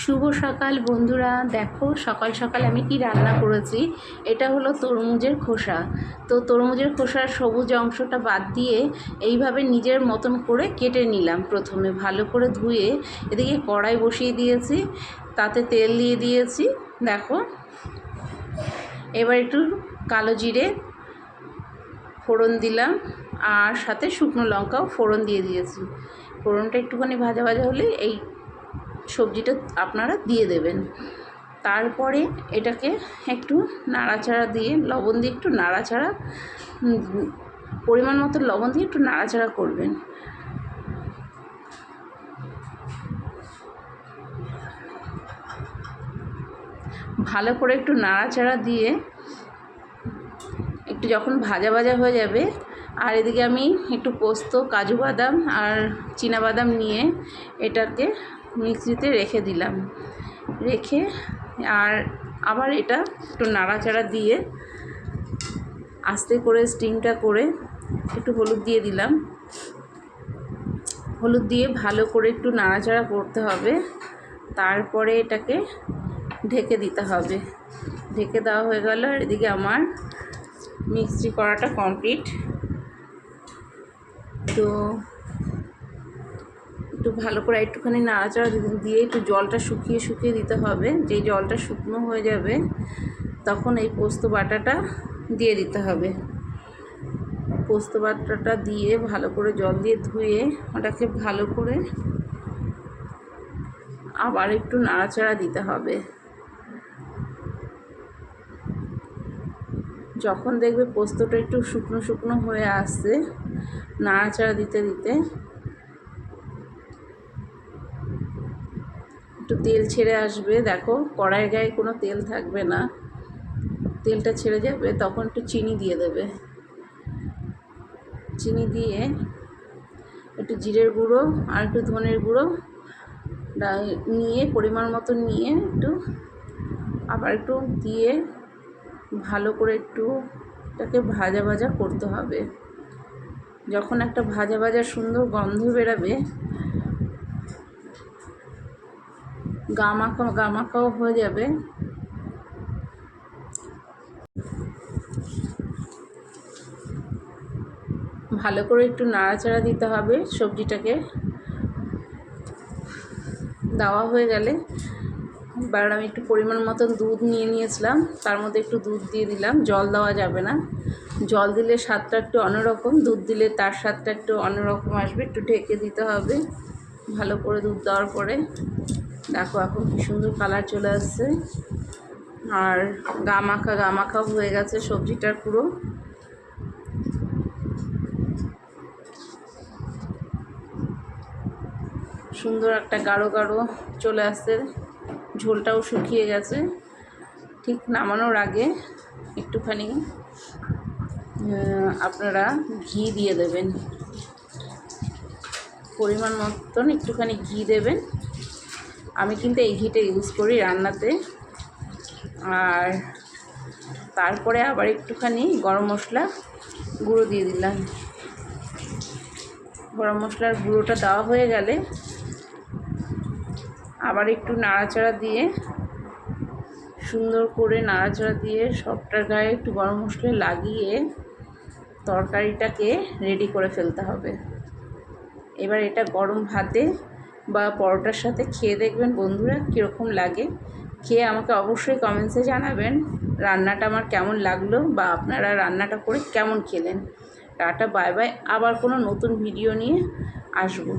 শুভ সকাল বন্ধুরা। দেখো সকাল সকাল আমি কি রান্না করেছি। এটা হলো তরমুজের খোসা। তো তরমুজের খোসার সবুজ অংশটা বাদ দিয়ে এইভাবে নিজের মতন করে কেটে নিলাম। প্রথমে ভালো করে ধুয়ে এদিকে কড়াই বসিয়ে দিয়েছি, তাতে তেল দিয়ে দিয়েছি। দেখো এবার একটু কালো জিরে ফোড়ন দিলাম, আর সাথে শুকনো লঙ্কাও ফোড়ন দিয়ে দিয়েছি। ফোড়নটা একটুখানি ভাজা ভাজা হলে এই সবজিটা আপনারা দিয়ে দেবেন। তারপরে এটাকে একটু নাড়াচাড়া দিয়ে লবণ দিয়ে একটু নাড়াচাড়া, পরিমাণ মতো লবণ দিয়ে একটু নাড়াচাড়া করবেন। ভালো করে একটু নাড়াচাড়া দিয়ে একটু যখন ভাজা ভাজা হয়ে যাবে, আর এদিকে আমি একটু পোস্ত, কাজু বাদাম আর চীনা বাদাম নিয়ে এটাকে মিক্সিতে রেখে দিলাম। রেখে আর আবার এটা একটু নাড়াচাড়া দিয়ে আস্তে করে স্টিমটা করে একটু হলুদ দিয়ে দিলাম। হলুদ দিয়ে ভালো করে একটু নাড়াচাড়া করতে হবে। তারপরে এটাকে ঢেকে দিতে হবে। ঢেকে দেওয়া হয়ে গেল। আর এদিকে আমার মিক্সি করাটা কমপ্লিট। তো একটু ভালো করে একটুখানি নাড়াচাড়া দিয়ে একটু জলটা শুকিয়ে দিতে হবে। যেই জলটা শুকনো হয়ে যাবে তখন এই পোস্ত বাটাটা দিয়ে দিতে হবে। পোস্ত বাটাটা দিয়ে ভালো করে জল দিয়ে ধুয়ে ওটাকে ভালো করে আবার একটু নাড়াচাড়া দিতে হবে। যখন দেখবে পোস্তটা একটু শুকনো শুকনো হয়ে আসছে, নাড়াচাড়া দিতে দিতে একটু তেল ছেড়ে আসবে। দেখো কড়াইয়ের গায়ে কোনো তেল থাকবে না, তেলটা ছেড়ে যাবে। তখন একটু চিনি দিয়ে দেবে। চিনি দিয়ে একটু জিরের গুঁড়ো আর একটু ধনের গুঁড়ো নিয়ে পরিমাণ মতো নিয়ে একটু আবার একটু দিয়ে ভালো করে একটু এটাকে ভাজা ভাজা করতে হবে। যখন একটা ভাজা ভাজা সুন্দর গন্ধ বেরাবে, গামাখাও হয়ে যাবে, ভালো করে একটু নাড়াচাড়া দিতে হবে। সবজিটাকে দেওয়া হয়ে গেলে এবার আমি একটু পরিমাণ মতন দুধ নিয়েছিলাম, তার মধ্যে একটু দুধ দিয়ে দিলাম। জল দেওয়া যাবে না, জল দিলে স্বাদটা একটু অন্যরকম, দুধ দিলে তার স্বাদটা একটু অন্যরকম আসবে। একটু ঢেকে দিতে হবে ভালো করে। দুধ দেওয়ার পরে দেখো এখন কি সুন্দর কালার চলে আসছে, আর গামাখা হয়ে গেছে সবজিটার পুরো। সুন্দর একটা গাঢ় গাঢ় চলে আসছে, ঝোলটাও শুকিয়ে গেছে। ঠিক নামানোর আগে একটুখানি আপনারা ঘি দিয়ে দেবেন, পরিমাণ মতন একটুখানি ঘি দেবেন। আমি কিন্তু এই ঘিটা ইউজ করি রান্নাতে। আর তারপরে আবার একটুখানি গরম মশলা গুঁড়ো দিয়ে দিলাম। গরম মশলার গুঁড়োটা দেওয়া হয়ে গেলে আবার একটু নাড়াচাড়া দিয়ে, সুন্দর করে নাড়াচাড়া দিয়ে সবটার গায়ে একটু গরম মশলা লাগিয়ে তরকারিটাকে রেডি করে ফেলতে হবে। এবার এটা গরম ভাতে বা পরোটার সাথে খেয়ে দেখবেন বন্ধুরা কীরকম লাগে। খেয়ে আমাকে অবশ্যই কমেন্টসে জানাবেন রান্নাটা আমার কেমন লাগলো, বা আপনারা রান্নাটা করে কেমন খেলেন। Tata bye bye. আবার কোনো নতুন ভিডিও নিয়ে আসবো।